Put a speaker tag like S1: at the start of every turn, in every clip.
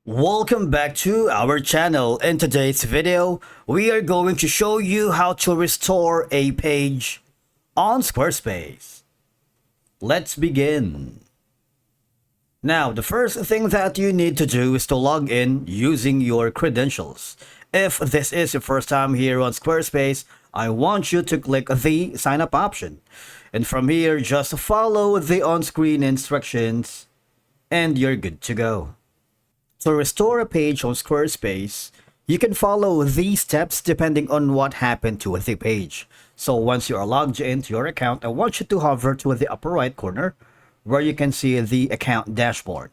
S1: Welcome back to our channel. In today's video, we are going to show you how to restore a page on Squarespace. Let's begin. Now, the first thing that you need to do is to log in using your credentials. If this is your first time here on Squarespace, I want you to click the sign up option. And from here, just follow the on-screen instructions and you're good to go. To restore a page on Squarespace, you can follow these steps depending on what happened to the page. So once you are logged into your account, I want you to hover to the upper right corner where you can see the account dashboard.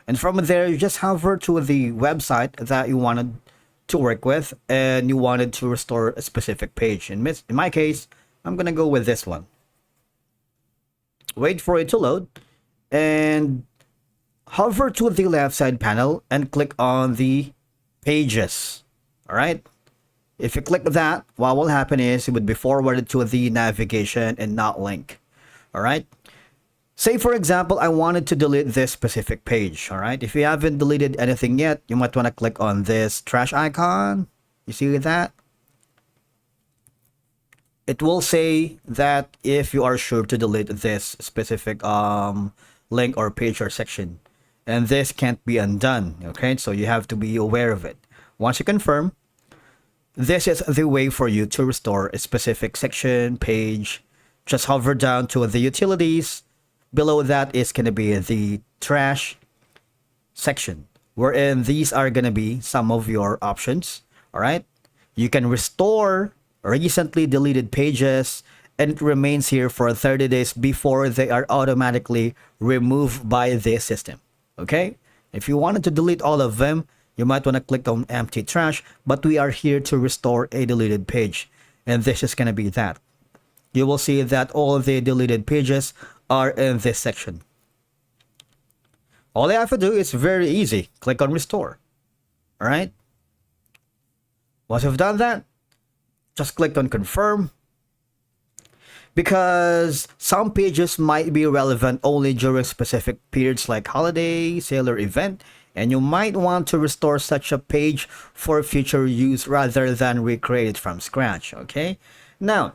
S1: And from there, you just hover to the website that you wanted to work with and you wanted to restore a specific page. In my case, I'm going to go with this one. Wait for it to load and hover to the left side panel and click on the pages. All right. If you click that, what will happen is it would be forwarded to the navigation and not link. All right. Say, for example, I wanted to delete this specific page. All right. If you haven't deleted anything yet, you might want to click on this trash icon. You see that? It will say that if you are sure to delete this specific link or page or section. And this can't be undone, okay? So you have to be aware of it. Once you confirm, this is the way for you to restore a specific section, page. Just hover down to the utilities. Below that is going to be the trash section, wherein these are going to be some of your options, all right? You can restore recently deleted pages, and it remains here for 30 days before they are automatically removed by the system. Okay, if you wanted to delete all of them, you might want to click on empty trash, but we are here to restore a deleted page, and this is going to be that. You will see that all of the deleted pages are in this section. All you have to do is very easy. Click on restore. All right. Once you've done that, just click on confirm. Because some pages might be relevant only during specific periods like holiday, sale, or event, and you might want to restore such a page for future use rather than recreate it from scratch, okay? Now,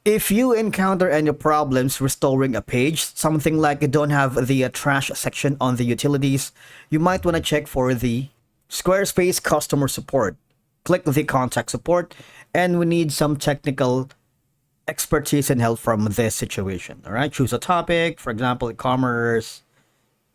S1: if you encounter any problems restoring a page, something like you don't have the trash section on the utilities, you might want to check for the Squarespace customer support. Click the contact support, and we need some technical expertise and help from this situation. All right, choose a topic, for example, e-commerce,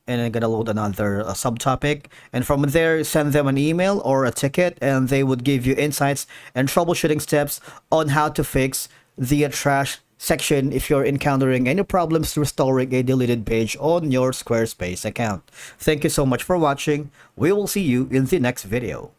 S1: and I'm gonna load another subtopic, and from there send them an email or a ticket, and they would give you insights and troubleshooting steps on how to fix the trash section if you're encountering any problems restoring a deleted page on your Squarespace account. Thank you so much for watching. We will see you in the next video.